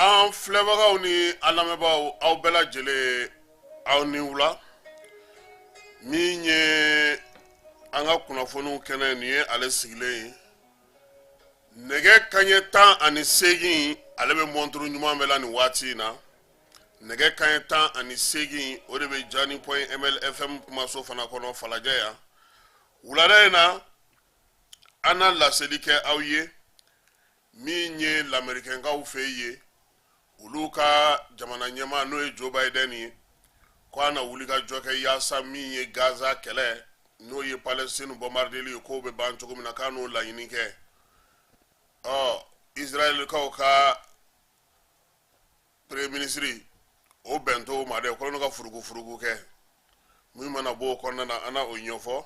An filɛbagaw ni an lamɛnbagaw aw bɛɛ lajɛlen aw ni wula min ye an ka kunnafoniw kɛnɛ nin ye ale sigilen ye nɛgɛ kanɲɛ 18 ale bɛ monturu ɲuman bɛɛ la nin waati in na nɛgɛ kanɲɛ 18 o de bɛ Jani Point ML FM kumaso fana kɔnɔ Falajɛ yan wulada in na an na laseli kɛ aw ye min ye lamɛrikɛnkaw fɛ ye olu ka jamana ɲɛmaa n'o ye Joe Biden ye ko an na wuli ka jɔ kɛ yaasa min ye Gaza kɛlɛ n'o ye Palestine bombardeli ye k'o bɛ ban cogo min na k'a n'o laɲini kɛ Israelikaw ka premier ministre o bɛntɔ ma dɛ ko n'u ka furugu kɛ mun mana bɔ o kɔnɔna na an na o ɲɛfɔ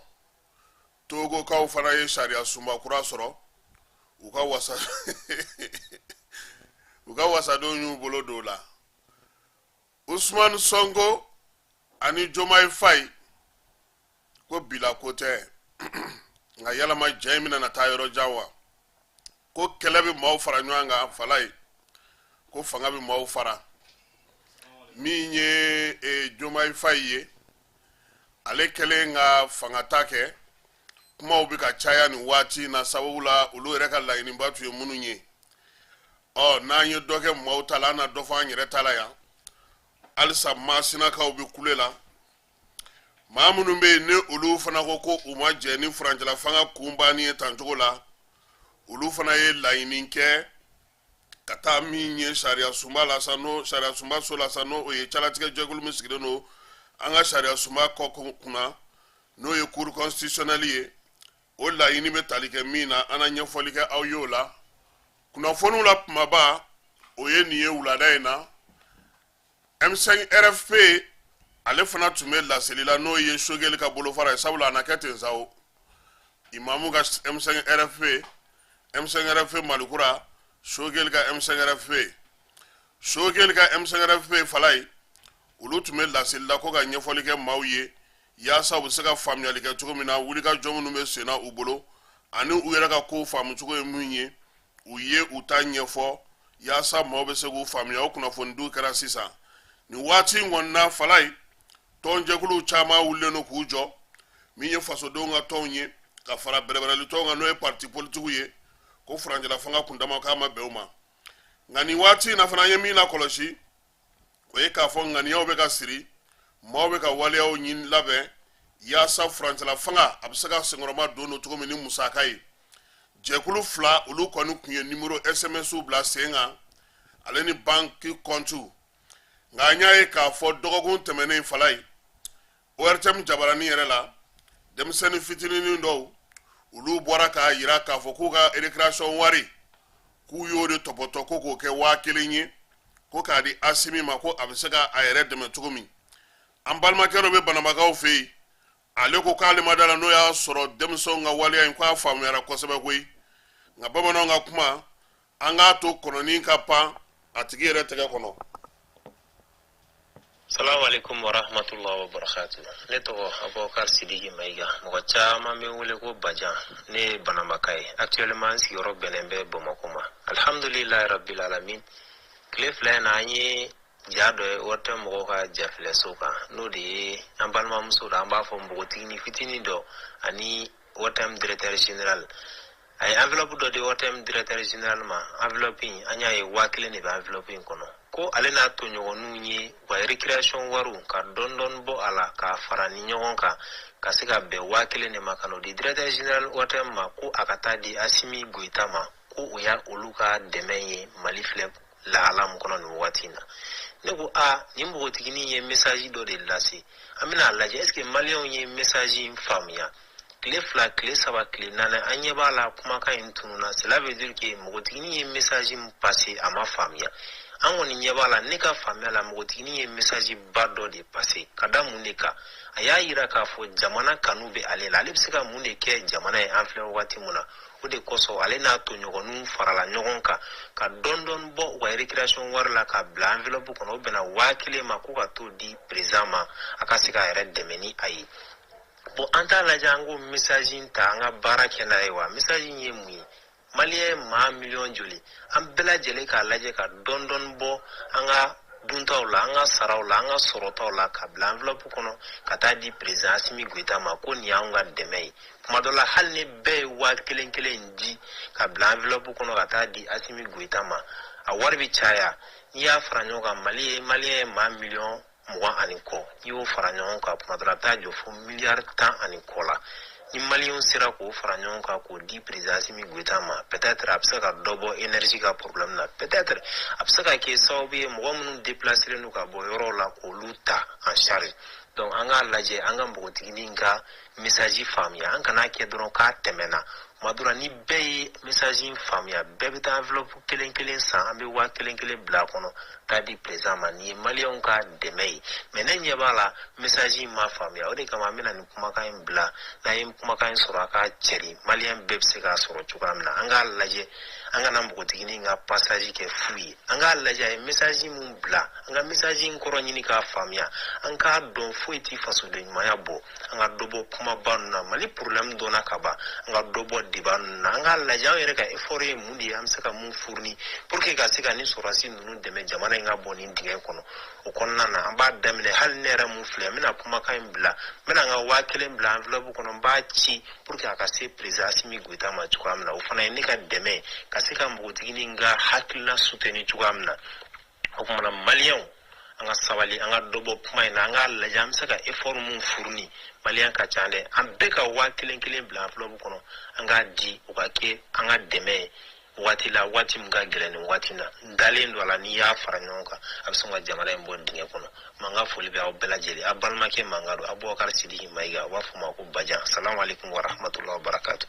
Togokaw fana ye sariya sunba kura sɔrɔ u ka wasadon y'u bolo don la Usman Sonko ani Diomaye Faye ko bila ko tɛ nka yalama jɛ min na taa yɔrɔ jan wa ko kɛlɛ bɛ maaw fara ɲɔgɔn kan fala ye ko fanga bɛ maaw fara min ye Diomaye Faye ye ale kɛlen ka fanga ta kɛ kumaw bɛ ka caya nin waati na sababu la olu yɛrɛ ka laɲiniba tun ye minnu ye n'an ye dɔ kɛ maaw ta la an na dɔ fɔ an yɛrɛ ta la yan halisa maasinakaw bɛ kule la maa minnu bɛ yen ne olu fana ko u ma jɛ ni furancɛla fanga kunbanni ye tancogo la olu fana ye laɲini kɛ ka taa min ye sariya sunba la sa n'o sariya sunba so la sa n'o o ye calatigɛ jɛkulu min sigilen don an ka sariya sunba kɔ kunna n'o ye cour constitutionnelle ye o laɲini bɛ tali kɛ min na an na ɲɛfɔli kɛ aw ye o la kunnafoniw la kumaba o ye nin ye wulada in na M5 RFP ale fana tun bɛ laseli la n'o ye Sogɛli ka bolofara ye sabula a na kɛ ten sa o Imamu ka M5 RFP Malikura Sogɛli ka M5 RFP Sogɛli ka M5 RFP fala ye olu tun bɛ laseli la ko ka ɲɛfɔli kɛ maaw ye yaasa u bɛ se ka faamuyali kɛ cogo min na wuli ka jɔ minnu bɛ senna u bolo ani u yɛrɛ ka kow faamu cogo ye mun ye u ye u ta ɲɛfɔ yaasa maaw bɛ se k'u faamuya o kunnafonidiw kɛra sisan nin waati in kɔni na fala ye tɔnjɛkuluw caman wulilen don k'u jɔ min ye fasodenw ka tɔnw ye ka fara bɛrɛbɛrɛli tɔnw kan n'o ye parti politigiw ye ko furancɛla fanga kundama k'a ma bɛn o ma nka nin waati in na fana an ye min lakɔlɔsi o ye k'a fɔ ŋaniyaw bɛ ka siri maaw bɛ ka waleyaw ɲini labɛn yaasa furancɛla fanga a bɛ se ka senkɔrɔma don cogo min ni musaka ye jɛkulu fila olu kɔni tun ye numéro SMS'u bila sen kan ale ni banki kɔntiw nka an y'a ye k'a fɔ dɔgɔkun tɛmɛnen fala ye ORTM jabarani yɛrɛ la denmisɛnnin fitinin dɔw olu bɔra k'a jira k'a fɔ k'u ka récréation wari k'u y'o de tɔpɔtɔ ko k'o kɛ 5000 ye ko k'a di Asimi ma ko a bɛ se ka a yɛrɛ dɛmɛ cogo min an balimakɛ dɔ bɛ banabagaw fɛ yen ale ko k'ale ma da la n'o y'a sɔrɔ denmisɛnw ka waleya in k'a faamuyara kosɛbɛ koyi nka bamananw ka kuma an k'a to kɔnɔnin ka pan a tigi yɛrɛ tɛgɛ kɔnɔ. Salamu alaikum wa rahmatullahi wa barakatuh. Ne tɔgɔ Abubakar Sidiki Mayiga. Mɔgɔ caman bɛ wele ko Bajan. Ne ye Bananbaka ye. Actuellement n sigiyɔrɔ bɛnnen bɛ Bamakɔ ma. Alhamdulilahi rabbil alamin. Tile fila in na an ye ja dɔ ye o tɛ mɔgɔw ka jafilɛso kan. N'o de ye an balimamuso dɔ an b'a fɔ npogotigini fitinin dɔ ani OTM directeur général. A ye enveloppe dɔ di OTM directeur général ma. Enveloppe in an y'a ye 5000 de bɛ enveloppe in kɔnɔ. Ko ale n'a tɔɲɔgɔnninw ye u ka récréation wariw ka dɔɔni bɔ a la k'a fara ni ɲɔgɔn kan ka se ka bɛn 5000 de ma ka n'o di directeur général OTM ma ko a ka taa di Asimi Goïta ma ko o y'a olu ka dɛmɛ ye Mali filɛ lahala min kɔnɔ nin waati in na. Ne ko nin npogotiginin ye message dɔ de lase an bɛna lajɛ est ce que maliyɛnw ye message in faamuya tile fila tile saba tile naani an ɲɛ b'a la kumakan in tununa cela veut dire que npogotiginin ye message min passé a ma faamuya an kɔni ɲɛ b'a la ne ka faamuya la npogotiginin ye message ba dɔ de passé ka da mun de kan a y'a yira k'a fɔ jamana kanu bɛ ale la ale bɛ se ka mun de kɛ jamana ye an filɛ wagati mun na o de kosɔn ale n'a tɔɲɔgɔnninw farala ɲɔgɔn kan ka dɔɔni bɔ u ka récréation wari la ka bila enveloppe kɔnɔ o bɛnna 5000 ma ko ka t'o di président ma a ka se k'a yɛrɛ dɛmɛ ni a ye bon an t'a lajɛ an ko message in ta an ka baara kɛ n'a ye wa message in ye mun ye malien ma million joli an bela jele ka laje ka dondon bo anga duntaw la anga saraw la anga sorotaw la ka bla enveloppe kono ka taa di président Assimi Goïta ma ko ni anga dɛmɛ kuma dɔ la hali ni bɛɛ ye waa kelen kelen di ka bla enveloppe kono ka taa di Assimi Goïta ma a wari bi caya n'i y'a fara ɲɔgɔn kan malien ye ma million 20 ani kɔ n'i y'o fara ɲɔgɔn kan kuma dɔ la a bɛ taa jɔ fo miliyari 10 ani kɔ la ni malien sera k'o fara ɲɔgɔn kan k'o di président Assimi Goïta ma peut-être a bɛ se ka dɔ bɔ énergie ka problème na peut-être a bɛ se ka kɛ sababu ye mɔgɔ minnu déplacer n'u ka bɔ yɔrɔw la k'olu ta en charge donc an k'a lajɛ an ka npogotiginin ka message faamuya an kana kɛ dɔrɔn k'a tɛmɛna kuma dɔ la ni bɛɛ ye message faamuya bɛɛ bɛ taa enveloppe kelen kelen san an bɛ waa kelen kelen bila a kɔnɔ k'a di président ma nin ye maliyɛnw ka dɛmɛ ye mais ne ɲɛ b'a la message ma faamuya o de kama an bɛna nin kumakan in bila n'an ye kumakan in sɔrɔ a ka cɛri maliyɛn bɛɛ bɛ se k'a sɔrɔ cogoya min na an k'a lajɛ an kana npogotiginin ka passage kɛ fu ye an k'a lajɛ a ye message mun bila an ka message in kɔrɔ ɲini k'a faamuya an k'a dɔn foyi tɛ fasoden ɲumanya bɔ an ka dɔ bɔ kumaba ninnu na mali problème dɔnna ka ban an ka dɔ bɔ débat ninnu na an k'a lajɛ an yɛrɛ ka effort ye mun de ye an bɛ se ka mun fourni pour que ka se ka nin sɔrɔdasi ninnu dɛmɛ jamana in ka bɔ nin dingɛ kɔnɔ o kɔnɔna na an b'a daminɛ hali ne yɛrɛ mun filɛ n bɛna kumakan in bila n bɛna n ka waa kelen bila enveloppe kɔnɔ n b'a ci pour que a ka se président Assimi Goïta ma cogoya min na o fana ye ne ka dɛmɛ ka se ka npogotiginin ka hakilina soutenir cogoya min na o kumana maliyɛnw an ka sabali an ka dɔ bɔ kuma in na an k'a lajɛ an bɛ se ka effort mun fourni maliyɛn ka ca dɛ an bɛɛ ka waa kelen kelen bila enveloppe kɔnɔ an k'a di o ka kɛ an ka dɛmɛ ye waati la waati min ka gɛlɛn nin waati na n dalen don a la n'i y'a fara ɲɔgɔn kan a bɛ sɔn ka jamana in bɔ dingɛ kɔnɔ mankan foli bɛ aw bɛɛ lajɛlen a balimakɛ mankan don Abubakar Sidiki Mayiga u b'a fɔ ma ko Bajan salamu aleykum wa rahmatulah wa barakatu.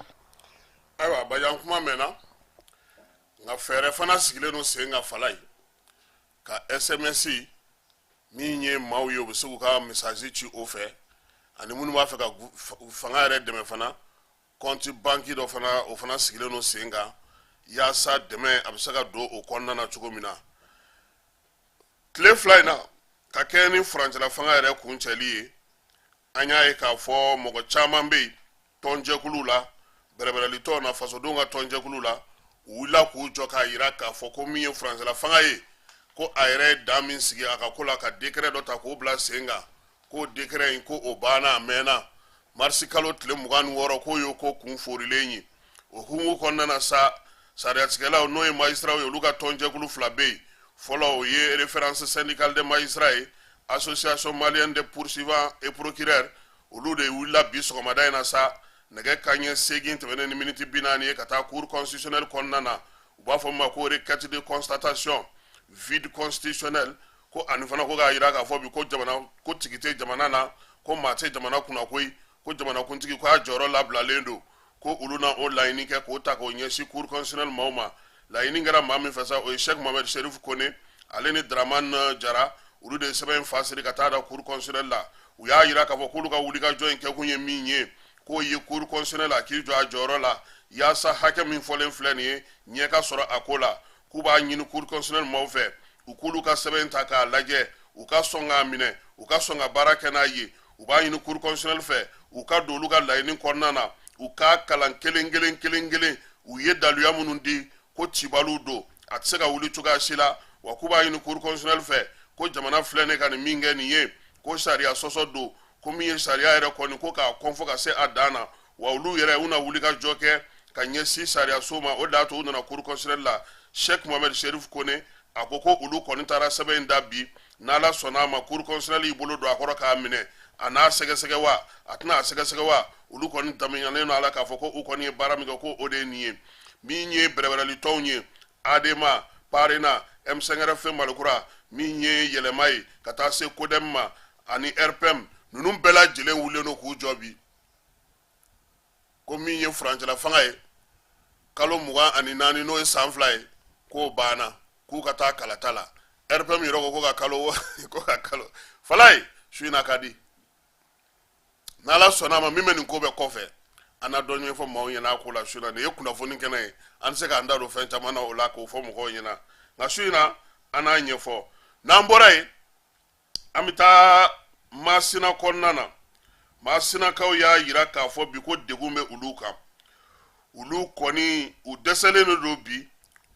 ayiwa Bajan kuma mɛnna nka fɛɛrɛ fana sigilen don sen ka fala ye ka SMS min ye maaw ye u bɛ se k'u ka message ci o fɛ ani minnu b'a fɛ ka fanga yɛrɛ dɛmɛ fana compte banque dɔ fana o fana sigilen don sen kan yaasa dɛmɛ a bɛ se ka don o kɔnɔna na cogo min na tile fila in na ka kɛ ni furancɛla fanga yɛrɛ kuncɛli ye an y'a ye k'a fɔ mɔgɔ caman bɛ yen tɔnjɛkulu la bɛrɛbɛrɛlitɔw na fasodenw ka tɔnjɛkulu la u wulila k'u jɔ k'a jira k'a fɔ ko min ye furancɛla fanga ye ko a yɛrɛ ye dan min sigi a ka ko la ka décret dɔ ta k'o bila sen kan k'o décret in ko o banna a mɛnna marisi kalo tile 26 k'o y'o ko kun forilen ye o hukumu kɔnɔna na sa sariyatigɛlaw n'o ye magistrats ye olu ka tɔnjɛkulu fila bɛ yen fɔlɔ o ye référence syndicale des magistrats ye association malienne des poursuivants et procureurs olu de wulila bi sɔgɔmada in na sa nɛgɛ kanɲɛ 8 tɛmɛnen ni miniti 40 ye ka taa cour constitutionnelle kɔnɔna na u b'a fɔ ma ko requête de constatation vide constitutionnel ko ani fana ko k'a jira k'a fɔ bi ko jamana ko tigi tɛ jamana na ko maa tɛ jamana kunna koyi ko jamanakuntigi ko a jɔyɔrɔ labilalen don ko olu na o laɲini kɛ k'o ta k'o ɲɛsin cour constitutionnelle maaw ma laɲini kɛra maa min fɛ sa o ye Cheikh Mohamed Sherif Kone ale ni Dramane Jara olu de ye sɛbɛn in fasiri ka taa da cour constitutionnelle la u y'a jira k'a fɔ k'olu ka wulikajɔ in kɛkun ye min ye k'o ye cour constitutionnelle a k'i jɔ a jɔyɔrɔ la yaasa hakɛ min fɔlen filɛ nin ye ɲɛ ka sɔrɔ a ko la k'u b'a ɲini cour constitutionnelle maaw fɛ u k'olu ka sɛbɛn ta k'a lajɛ u ka sɔn k'a minɛ u ka sɔn ka baara kɛ n'a ye u b'a ɲini cour constitutionnelle fɛ u ka don olu ka laɲini kɔnɔna na u k'a kalan kelen kelen u ye daluya minnu di ko cibaliw don a tɛ se ka wuli cogoya si la wa k'u b'a ɲini cour constitutionnelle fɛ ko jamana filɛ ne ka nin min kɛ nin ye ko sariya sɔsɔ don ko min ye sariya yɛrɛ kɔni ko k'a kɔn fo ka se a dan na wa olu yɛrɛ u na wuli ka jɔ kɛ ka ɲɛsin sariya so ma o de y'a to u nana cour constitutionnelle la Cheikh Mohamed Sherif Kone a ko ko olu kɔni taara sɛbɛn in da bi n'Ala sɔnna a ma cour constitutionnelle y'i bolo don a kɔrɔ k'a minɛ a n'a sɛgɛsɛgɛ wa a tɛna a sɛgɛsɛgɛ wa olu kɔni damiyalen don a la k'a fɔ ko u kɔni ye baara min kɛ ko o de ye nin ye min ye bɛrɛbɛrɛlitɔnw ye ADEMA PARENA M5RFI Malikura min ye yɛlɛma ye ka taa se CODEM ma ani RPM ninnu bɛɛ lajɛlen wulilen don k'u jɔ bi ko min ye furancɛla fanga ye kalo 24 n'o ye san 2 ye k'o banna k'u ka taa kalata la RPM yɛrɛ ko ka kalo fala ye su in na ka di n'Ala sɔnna a ma min bɛ nin ko bɛɛ kɔfɛ an na dɔn ɲɛfɔ maaw ɲɛna a ko la su in na nin ye kunnafoni kɛnɛ ye an tɛ se k'an da don fɛn caman na o la k'o fɔ mɔgɔw ɲɛna nka su in na an n'a ɲɛfɔ n'an bɔra yen an bɛ taa Masina kɔnɔna na Masinakaw y'a jira k'a fɔ bi ko degun bɛ olu kan ulu kɔni u dɛsɛlen do bi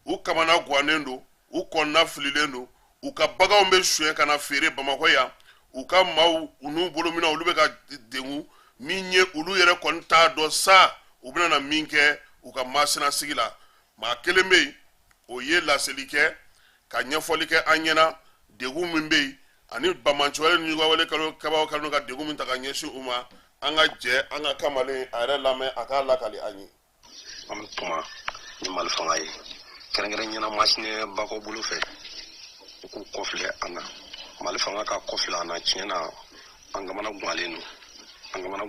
u kamana guwanen do u kɔnɔna fililen do u ka baganw bɛ suɲɛ ka na feere Bamakɔ yan u ka maaw n'u bolo mina olu bɛ ka dengu min ye ulu yɛrɛ kɔni t'a dɔn sa u bɛna na min kɛ u ka masina sigi la maa kelen bɛ yen o ye laseli kɛ ka ɲɛfɔli kɛ an ɲɛna degun min bɛ yen ani bamanciwale ni ɲugawale kabaw kanu ka degun min ta ka ɲɛsin u ma an ka jɛ an ka kamalen a yɛrɛ lamɛn a k'a lakali an ye. An bɛ kuma ni Mali fanga ye kɛrɛnkɛrɛnnenya masine bakɔ bolo fɛ u k'u kɔfilɛ an na Mali fanga ka kɔfilɛ an na tiɲɛ na an kamana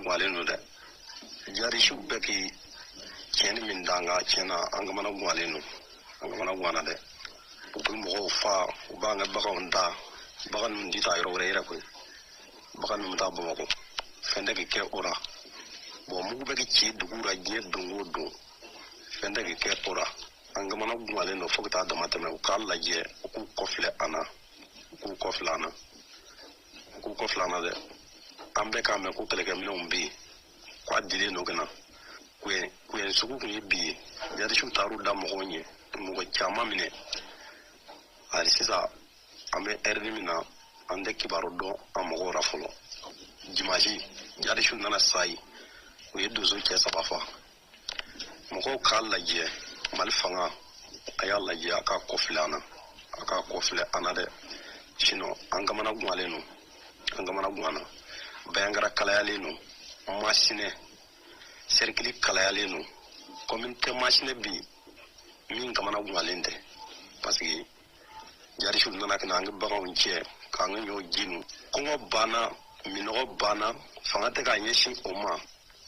guwalen do dɛ jarisiw bɛɛ k'i tiɲɛni min d'an kan tiɲɛ na an kamana guwalen do an kamana guwana dɛ u bɛ mɔgɔw fa u b'an ka baganw ta bagan ninnu ti taa yɔrɔ wɛrɛ yɛrɛ koyi bagan ninnu bɛ taa Bamakɔ fɛn tɛ k'i kɛ o la mugu bɛ k'i ci dugu la diɲɛ don o don fɛn tɛ k'i kɛ o la an kamana guwalen do fo ka taa dama tɛmɛ u k'a lajɛ u k'u kɔfilɛ an na dɛ an bɛɛ k'a mɛn ko kɛlɛkɛminɛnw bɛ yen k'a dilen do ka na kuyen sugu kun ye bi ye jarisiw taar'u da mɔgɔw ɲɛ mɔgɔ caman minɛ hali sisan an bɛ ɛri min na an tɛ kibaru dɔn an mɔgɔw la fɔlɔ dimanche jarisiw nana sayi u ye donso cɛ 3 fa mɔgɔw k'a lajɛ Mali fanga a y'a lajɛ a k'a kɔfilɛ an na dɛ sinon an kamana guwalen do bayangara kalayalen do masinɛ cercle kalayalen do commune tɛ masinɛ bi min kamana guwalen tɛ parce que jarisiw nana ka na an ka baganw cɛ k'an ka ɲɔw jinu kɔngɔ banna minɔgɔ banna fanga tɛ k'a ɲɛsin o ma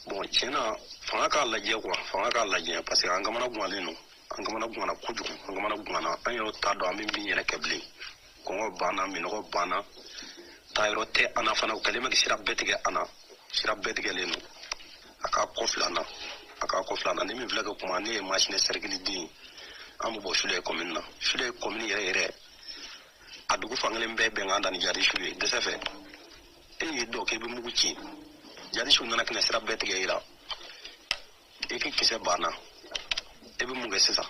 tiɲɛna fanga k'a lajɛ parce que an kamana guwalen do an kamana guwana kojugu an yɛrɛ t'a dɔn an bɛ min yɛrɛ kɛ bilen kɔngɔ banna minɔgɔ banna taa yɔrɔ tɛ an na fana u kɛlen bɛ ka sira bɛɛ tigɛ an na sira bɛɛ tigɛlen do a k'a kɔfilɛ an na ni min filɛ ka kuma ne ye masinɛ cercle den an bɛ bɔ Sule commune na Sule commune yɛrɛ a dugu fankelen bɛɛ bɛnkan da ni jarisiw ye dɛsɛ fɛ e ye dɔ k'i bɛ mugu ci jarisiw nana ka na sira bɛɛ tigɛ i la i ka kisɛ banna e bɛ mun kɛ sisan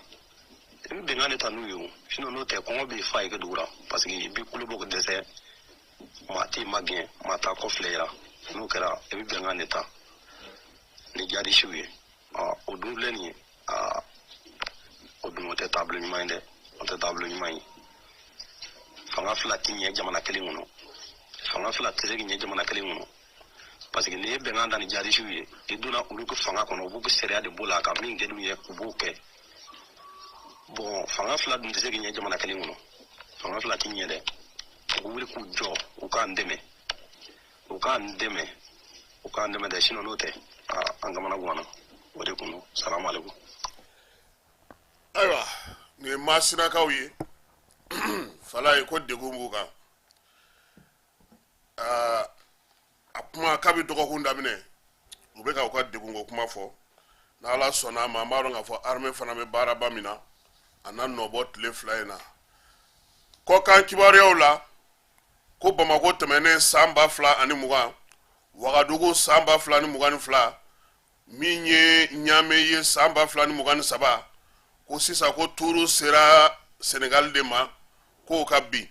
i bɛ bɛnkan de ta n'u ye o sinon n'o tɛ kɔngɔ b'i fa i ka dugu la parce que i bɛ kulo bɔ ka dɛsɛ maa t'i ma gɛn maa t'a kɔfilɛ i la n'o kɛra i bɛ bɛnkan de ta ni jarisiw ye o dun filɛ nin ye o dun o tɛ taabolo ɲuman ye dɛ fanga fila tɛ ɲɛ jamana kelen kɔnɔ fanga fila tɛ se ka ɲɛ jamana kelen kɔnɔ parce que n'i ye bɛnkan da ni jarisiw ye i donna olu ka fanga kɔnɔ u b'u ka sariya de b'o la ka min kɛ n'u ye u b'o kɛ fanga fila dun tɛ se ka ɲɛ jamana kelen kɔnɔ fanga fila tɛ ɲɛ dɛ u bɛ wuli k'u jɔ u k'an dɛmɛ dɛ sinon n'o tɛ an kamana guwana o de kun do salamu alaikum. Ayiwa nin ye masinakaw ye fala ye ko degun b'u kan a kuma k'a bɛ dɔgɔkun daminɛ u bɛ ka u ka degun ko kuma fɔ n'Ala sɔnna a ma an b'a dɔn k'a fɔ armée fana bɛ baaraba min na a na nɔbɔ tile 2 in na kɔkan kibaruyaw la ko Bamakɔ tɛmɛnen san 2020 Wagadugu san 2022 min ye Ɲame ye san 2023 ko sisan ko tuuru sera Senegal de ma k'o ka bin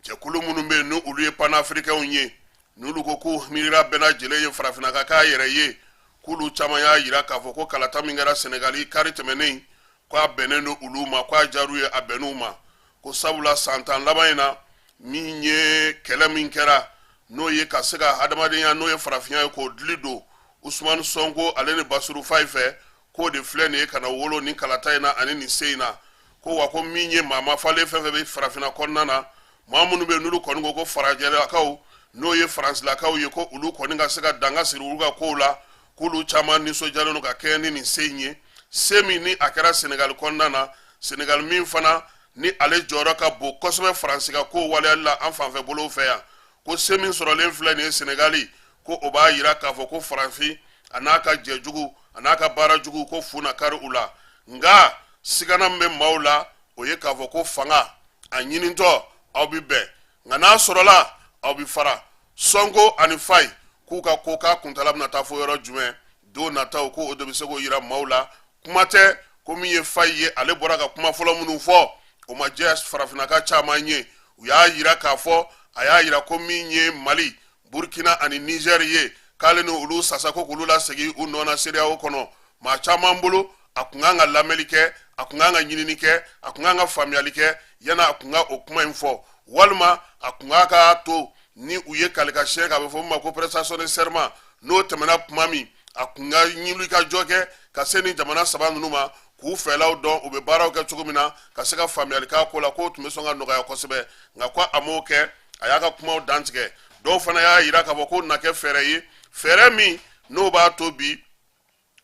jɛkulu minnu bɛ yen n'olu ye panafricains ye n'olu ko k'u miirira bɛɛ lajɛlen ye farafinna ka k'a yɛrɛ ye k'olu caman y'a jira k'a fɔ ko kalata min kɛra Senegali kari tɛmɛnen k'a bɛnnen don olu ma k'a diyar'u ye a bɛnn'u ma ko sabula san 10 laban in na min ye kɛlɛ min kɛra n'o ye ka se ka hadamadenya n'o ye farafinya ye k'o dili don Usmane Sonko ale ni Bassirou Faye fɛ k'o de filɛ nin ye ka na wolo ni kalata in na ani nin se in na ko wa ko min ye maa mafalen fɛn fɛn bɛ farafinna kɔnɔna na maa minnu bɛ n'olu kɔni ko farajɛlakaw n'o ye faransilakaw ye ko olu kɔni ka se ka danga siri olu ka kow la k'olu caman nisɔndiyalen don ka kɛɲɛ ni nin se in ye se min ni a kɛra Senegal kɔnɔna na Senegal min fana ni ale jɔyɔrɔ ka bon kosɛbɛ Faransi ka kow waleyali la an fanfɛ bolow fɛ yan ko se min sɔrɔlen filɛ nin ye Senegali ko o b'a jira k'a fɔ ko Faransi a n'a ka jɛjugu a n'a ka baara jugu ko fu na kari u la nka sigana min bɛ maaw la o ye k'a fɔ ko fanga a ɲinitɔ aw bɛ bɛn nka n'a sɔrɔla aw bɛ fara Sonko ani Faye k'u ka ko k'a kuntala bɛna taa fo yɔrɔ jumɛn don nataw ko o de bɛ se k'o jira maaw la kuma tɛ ko min ye Fayi ye ale bɔra ka kuma fɔlɔ minnu fɔ o ma jɛ farafinaka caman ye u y'a yira k'a fɔ a y'a yira ko min ye Mali Burkina ani Niger ye k'ale ni olu sasa ko k'olu lasegin u nɔ na CEDEAO kɔnɔ maa caman bolo a kun kan ka lamɛnni kɛ a kun kan ka ɲinini kɛ a kun kan ka faamuyali kɛ yana a kun ka o kuma in fɔ walima a kun ka to ni u ye kalikasiyɛ k'a bɛ fɔ min ma ko prestation de serment n'o tɛmɛna kuma min a kun ka ɲinili ka jɔ kɛ ka se ni jamana saba ninnu ma k'u fɛlaw dɔn u bɛ baaraw kɛ cogo min na ka se ka faamuyali k'a ko la k'o tun bɛ sɔn ka nɔgɔya kosɛbɛ nka ko a m'o kɛ a y'a ka kumaw dantigɛ dɔw fana y'a yira k'a fɔ ko na kɛ fɛɛrɛ ye fɛɛrɛ min n'o b'a to bi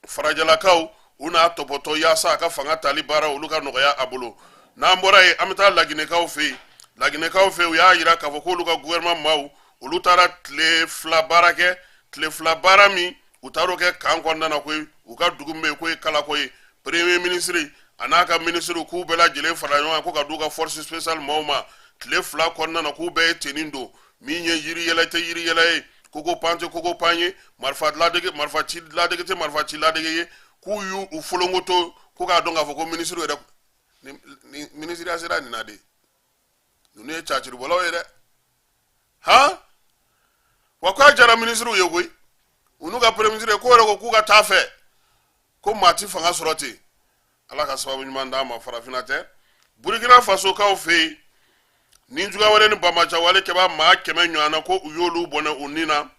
farajalakaw u n'a tɔpɔtɔ yaasa a ka fanga tali baara olu ka nɔgɔya a bolo n'an bɔra yen an bɛ taa laginɛkaw fɛ yen laginɛkaw fɛ yen u y'a yira k'a fɔ k'olu ka gouvernement maaw olu taara tile fila baara kɛ tile fila baara min u taar'o kɛ kan kɔnɔna na koyi u ka dugu min bɛ yen k'o ye Kalako ye premier ministre a n'a ka ministre k'u bɛɛ lajɛlen fara ɲɔgɔn kan ko ka d'u ka force spéciale maaw ma tile fila kɔnɔna na k'u bɛɛ ye tennin don min ye yiri yɛlɛ tɛ yiri yɛlɛ ye koko pan tɛ koko pan ye marifa ci ladege tɛ marifa ci ladege ye k'u y'u folonkoto ko k'a dɔn k'a fɔ ko ministre yɛrɛ ni ministre ya sera nin na de ninnu ye caciribɔlaw ye dɛ han wa k'a jara ministre ye koyi u n'u ka premier ministre ko yɛrɛ ko k'u ka taa fɛ ko maa ti fanga sɔrɔ ten ala ka sababu ɲuman d'an ma farafinna tɛ Burkina Faso kaw fɛ yen ni juguya wɛrɛ ni bamajawale kɛba maa 100 ɲɔgɔnna ko u y'olu bɔnɛ u ni na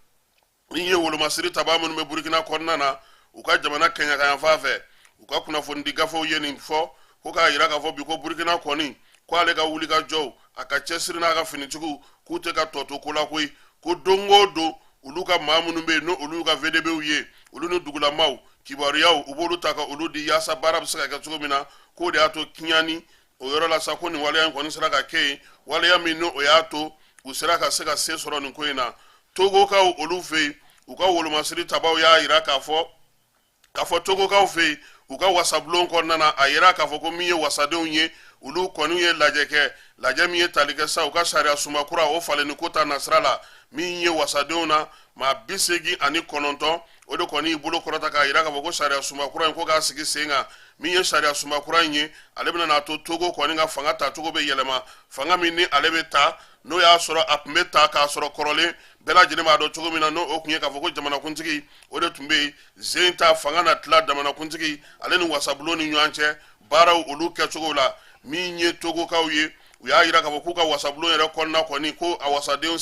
ni ye wolomasiri taba minnu bɛ Burkina kɔnɔna na u ka jamana kɛɲɛkayanfan fɛ u ka kunnafoni di gafew ye nin fɔ ko k'a yira k'a fɔ bi ko Burkina kɔni ko ale ka wuli ka jɔw a ka cɛsiri n'a ka finitigiw k'u tɛ ka tɔ to ko la koyi ko don o don olu ka maa minnu bɛ yen n'olu y'u ka VDBw ye olu ni dugulamaw kibaruyaw u b'olu ta ka olu di yaasa baara bɛ se ka kɛ cogo min na k'o de y'a to kiɲani o yɔrɔ la sa ko nin waleya in kɔni sera ka kɛ yen waleya min n'o y'a to u sera ka se sɔrɔ nin ko in na Togokaw olu fɛ yen u ka wolomasiri tabaw y'a yira k'a fɔ Togokaw fɛ yen u ka wasabulon kɔnɔna na a yira k'a fɔ ko min ye wasadenw ye olu kɔni ye lajɛ kɛ lajɛ min ye tali kɛ sa u ka sariya suma kura o falenni ko ta nasira la min ye wasadenw na maa 89 o de kɔni bolo kɔrɔta k'a yira k'a fɔ ko sariya suma kura in ko k'a sigi sen kan min ye sariya suma kura in ye ale bɛna n'a to Togo kɔni ka fanga ta cogo bɛ yɛlɛma fanga min ni ale bɛ ta n'o y'a sɔrɔ a tun bɛ ta k'a sɔrɔ kɔrɔlen bɛɛ lajɛlen b'a dɔn cogo min na n'o o tun ye k'a fɔ ko jamanakuntigi o de tun bɛ yen zen ta fanga na tila jamanakuntigi ale ni wasabulon ni ɲɔgɔn cɛ baaraw olu kɛcogo la min ye Togokaw ye u y'a yira k'a fɔ k'u ka wasabulon yɛrɛ kɔnɔna kɔni ko a wasadenw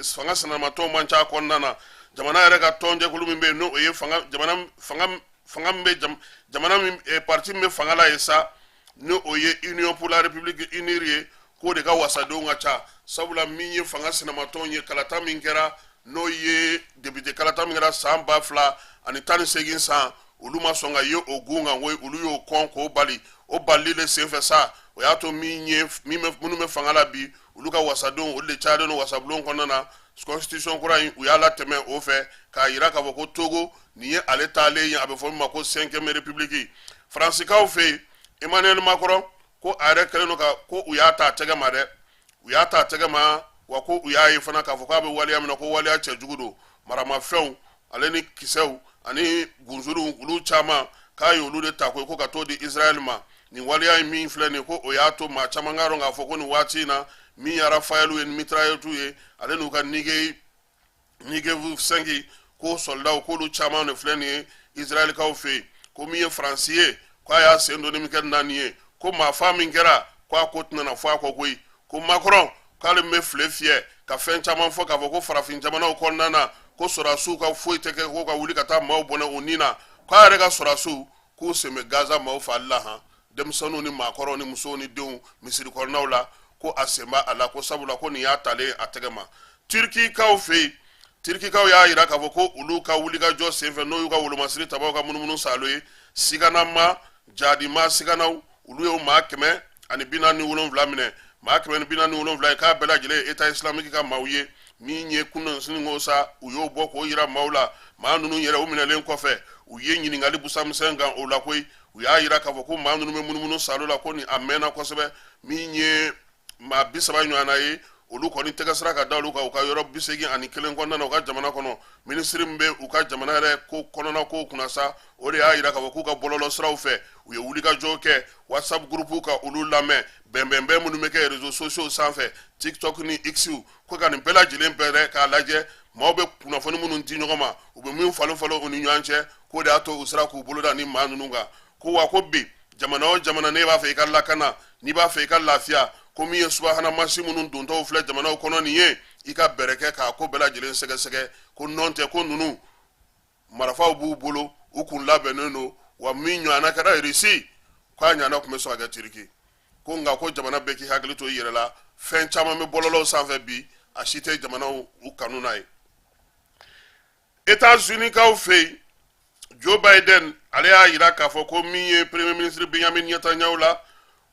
fanga sinamatɔw man ca kɔnɔna na jamana yɛrɛ ka tɔnjɛkulu min bɛ yen n'o o ye fanga min bɛ jamana min parti min bɛ fanga la ye sa ni o ye Union pour la République Unie ye k'o de ka wasadenw ka ca sabula min ye fanga sinamatɔw ye kalata min kɛra n'o ye député kalata min kɛra san 2018 san olu ma sɔn ka ye o gun kan koyi olu y'o kɔn k'o bali o balili de senfɛ sa o y'a to minnu bɛ fanga la bi olu ka wasadenw olu de cayalen don wasabulon kɔnɔna na constitution kura in u y'a latɛmɛ o fɛ k'a yira k'a fɔ ko Togo nin ye ale taalen ye a bɛ fɔ min ma ko 5e république Faransikaw fɛ yen Emmanuel Macron ko a yɛrɛ kɛlen don ka ko u y'a ta a tɛgɛ ma dɛ u y'a ta a tɛgɛ ma wa ko u y'a ye fana k'a fɔ k'a bɛ waleya min na ko waleya cɛjugu don maramafɛnw ale ni kisɛw ani gunzuru olu caman k'a ye olu de ta ko ka t'o di Israël ma nin waleya in min filɛ nin ko o y'a to maa caman k'a dɔn k'a fɔ ko nin waati in na min yara fayɛliw ye ni mitraillettes ye ale n'u ka Nige 5 ko soldaw k'olu caman de filɛ nin ye Israëlikaw fɛ yen ko min ye Faransi ye k'a y'a sen don ni min kɛ naani ye ko maa fa min kɛra k'a ko tɛna fɔ a kɔ koyi ko Macron k'ale bɛ file fiyɛ ka fɛn caman fɔ k'a fɔ ko farafin jamanaw kɔnɔna na ko sɔrɔdasiw ka foyi tɛ kɛ ko ka wuli ka taa maaw bɔnɛ u ni na k'a yɛrɛ ka sɔrɔdasiw k'u sen bɛ Gaza maaw fali la han denmisɛnninw ni maakɔrɔw ni musow ni denw misiri kɔnɔnaw la ko a sen b'a la ko sabula ko nin y'a talen a tɛgɛ ma Turkikaw fɛ yen Turkikaw y'a yira k'a fɔ ko olu ka wulikajɔ senfɛ n'o y'u ka wolomasiri tabaw ka munumunu salo ye Siganama Jadima Siganaw olu y'o maa 147 minɛ maa 147 ye k'a bɛɛ lajɛlen État islamique ka maaw ye min ye kunun siniko sa u y'o bɔ k'o yira maaw la maa ninnu yɛrɛ u minɛlen kɔfɛ u ye ɲininkali busamisɛn kan o la koyi u y'a yira k'a fɔ ko maa ninnu bɛ munumunu salo la ko ni a mɛnna kosɛbɛ min ye maa 30 ɲɔgɔnna ye olu kɔni tɛgɛsira ka da olu kan u ka yɔrɔ 81 kɔnɔna na u ka jamana kɔnɔ ministre min bɛ u ka jamana yɛrɛ ko kɔnɔna ko kunna sa o de y'a yira k'a fɔ k'u ka bɔlɔlɔ siraw fɛ u ye wulikajɔw kɛ WhatsApp groupe ka olu lamɛn bɛnbɛnbɛn minnu bɛ kɛ réseaux sociaux sanfɛ TikTok ni X ko ka nin bɛɛ lajɛlen bɛrɛ k'a lajɛ maaw bɛ kunnafoni minnu di ɲɔgɔn ma u bɛ min falen falen u ni ɲɔgɔn cɛ k'o de y'a to u sera k'u bolo da ni maa ninnu kan ko wa ko bi jamana o jamana ne b'a fɛ i ka lakana n'i b'a fɛ i ka lafiya ko min ye subahana mansi minnu dontɔw filɛ jamanaw kɔnɔ nin ye i ka bɛrɛ kɛ k'a ko bɛɛ lajɛlen sɛgɛsɛgɛ ko nɔn tɛ ko ninnu marifaw b'u bolo u kun labɛnnen don wa min ɲɔgɔnna kɛra irisi k'a ɲɔgɔnna tun bɛ sɔn ka kɛ tiriki ko nka ko jamana bɛɛ k'i hakili to i yɛrɛ la fɛn caman bɛ bɔlɔlɔw sanfɛ bi a si tɛ jamanaw u kanu n'a ye États-Unis kaw fɛ yen Joe Biden ale y'a yira k'a fɔ ko min ye premier ministre Benjamin Netanyahu la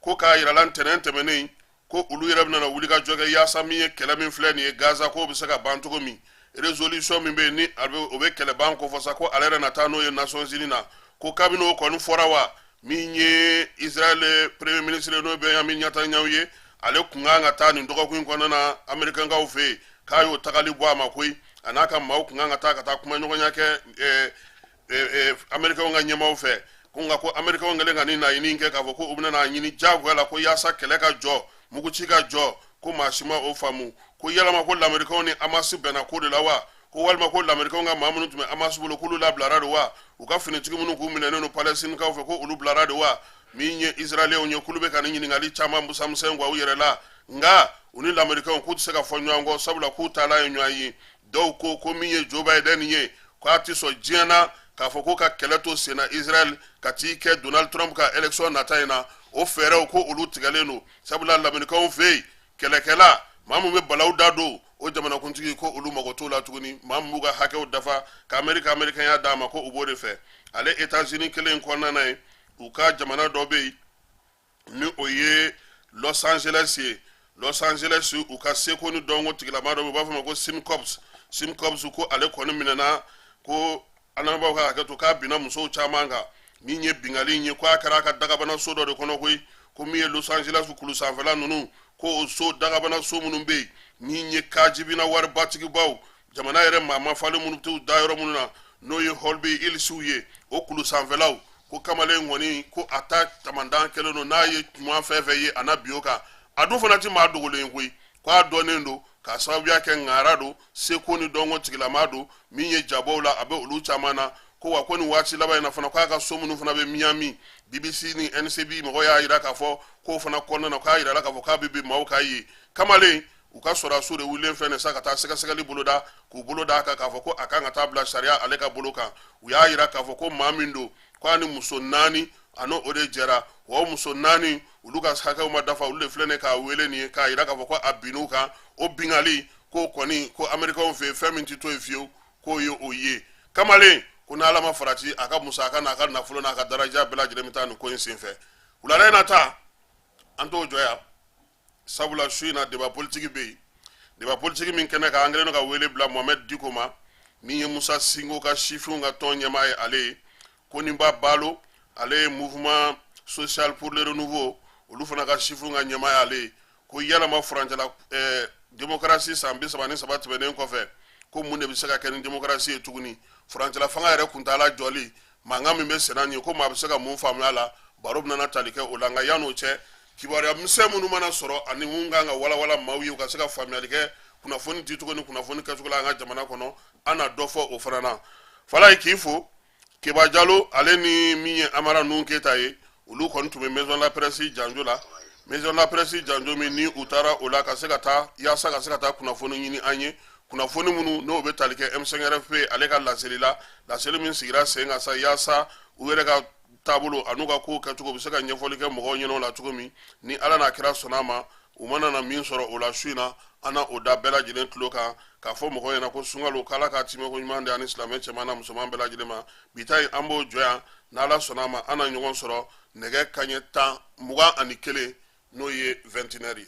ko k'a yira la ntɛnɛn tɛmɛnen ko olu yɛrɛ bɛna wulikajɔ kɛ yaasa min ye kɛlɛ min filɛ nin ye Gaza ko bɛ se ka ban cogo min résolution min bɛ yen ni o bɛ kɛlɛ ban kɔfɛ sa ko ale yɛrɛ na taa n'o ye Nations Unies na ko kabini o kɔni fɔra wa min ye Israel premier ministre n'o Benjamin Netanyahu ye ale kun kan ka taa nin dɔgɔkun kɔnɔna na Amerikankaw fɛ yen k'a y'o tagali bɔ a ma koyi a n'a ka maaw kun kan ka taa kuma ɲɔgɔnya kɛ Amerikanw ka ɲɛmaaw fɛ ko nka ko Amerikanw kɛlen ka nin laɲini kɛ k'a fɔ ko u bɛna n'a ɲini diyagoya la ko yaasa kɛlɛ ka jɔ muguci ka jɔ ko maa si ma o faamu ko yalama ko Amerikanw ni Hamas bɛnna ko de la wa ko walima ko Amerikanw ka maa minnu tun bɛ Hamas bolo k'olu labilara de wa u ka finitigi minnu k'u minɛnen don Palestinikaw fɛ ko olu bilara de wa min ye Israɛliɛnw ye k'olu bɛ ka nin ɲininkali caman misɛnmisɛn guwa u yɛrɛ la nka u ni Amerikanw k'u tɛ se ka fɔ ɲɔgɔn kɔ sabula k'u taala ye ɲɔgɔn ye dɔw ko min ye Joe Biden ye k'a tɛ sɔn diɲɛ na k'a fɔ ko ka kɛlɛ to sen na Israel ka t'i kɛ Donald Trump ka élection nata in na o fɛɛrɛw ko olu tigɛlen don sabula Amerikanw fɛ yen kɛlɛkɛla maa min bɛ balaw da don o jamanakuntigi ko olu mago t'o la tuguni maa min b'u ka hakɛw dafa ka Amerikanya d'a ma ko u b'o de fɛ ale États-Unis kelen kɔnɔna na ye u ka jamana dɔ bɛ yen ni o ye Los Angeles ye Los Angeles u ka seko ni dɔnko tigilama dɔ bɛ u b'a fɔ ma ko Sim Cobbs ko ale kɔni minɛna ko anabaaw ka hakɛ to k'a binna musow caman kan min ye bingali in ye ko a kɛra a ka dagabana so dɔ de kɔnɔ koyi ko min ye Los Angeles kulu sanfɛla ninnu ko o so dagabana so minnu bɛ yen min ye kajibina waribatigibaw jamana yɛrɛ maa mafalen minnu t'u da yɔrɔ minnu na n'o ye Holby Hillsiw ye o kulu sanfɛlaw ko kamalen kɔni ko a ta tamandan kɛlen don n'a ye ɲuman fɛn fɛn ye a na bi o kan a dun fana tɛ maa dogolen koyi ko a dɔnnen don k'a sababuya kɛ ŋaara don seko ni dɔnko tigilama don min ye jabɔw la a bɛ olu caman na ko wa ko nin waati laban in na fana k'a ka so minnu fana bɛ Miami BBC ni NCB mɔgɔw y'a yira k'a fɔ k'o fana kɔnɔna na k'a yira la k'a fɔ k'a bɛ bin maaw k'a ye kamalen u ka sɔrɔdaso de wulilen filɛ nin sa ka taa sɛgɛsɛgɛli boloda k'u bolo d'a kan k'a fɔ ko a kan ka taa bila sariya ale ka bolo kan u y'a yira k'a fɔ ko maa min don k'a ni muso 4 a n'o de jɛra wa o muso 4 olu ka hakɛw ma dafa olu de filɛ nin k'a wele nin ye k'a yira k'a fɔ ko a binn'u kan o bingali ko kɔni ko Amerikanw fɛ fɛn min tɛ to yen fiyewu k'o ye o ye kamalen ko n'Ala ma farati a ka musaka n'a ka nafolo n'a ka daraja bɛɛ lajɛlen bɛ taa nin ko in senfɛ wulada in na ta an t'o jɔ yan sabula su in na débat politique bɛ yen débat politique min kɛnɛ kan an kɛlen don ka wele bila Mohamed Diko ma min ye Musa Singo ka sifinw ka tɔn ɲɛmaa ye ale ye ko nin b'a balo ale ye mouvement social pour le renouveau olu fana ka sifinw ka ɲɛmaa ye ale ye ko yalama furancɛla démocratie san 33 tɛmɛnen kɔfɛ ko mun de bɛ se ka kɛ ni démocratie ye tuguni furancɛla fanga yɛrɛ kuntala jɔli mankan min bɛ senna nin ye ko maa bɛ se ka mun faamuya la baro bɛna tali kɛ o la nka yan'o cɛ kibaruya misɛn minnu mana sɔrɔ ani mun kan ka walawala maaw ye u ka se ka faamuyali kɛ kunnafoni dicogo ni kunnafoni kɛcogo la an ka jamana kɔnɔ an na dɔ fɔ o fana na fala ye k'i fo Keba Jalo ale ni min ye Amara Nuhu Keyita ye olu kɔni tun bɛ Maison de la Presse janjo la Maison de la Presse janjo min ni u taara o la ka se ka taa yaasa ka se ka taa kunnafoni ɲini an ye kunnafoni minnu n'o bɛ tali kɛ M5RFP ale ka laseli la laseli min sigira sen kan sa yaasa u yɛrɛ ka taabolo a n'u ka kow kɛcogo bɛ se ka ɲɛfɔli kɛ mɔgɔw ɲɛna o la cogo min ni Ala n'a kira sɔnna a ma u mana na min sɔrɔ o la su in na an na o da bɛɛ lajɛlen tulo kan k'a fɔ mɔgɔw ɲɛna ko sunkalo k'Ala k'a timɛko ɲuman di ani silamɛ cɛman na musoman bɛɛ lajɛlen ma bi ta in an b'o jɔ yan n'Ala sɔnna a ma an na ɲɔgɔn sɔrɔ nɛgɛ kanɲɛ 21 n'o ye 21 heures ye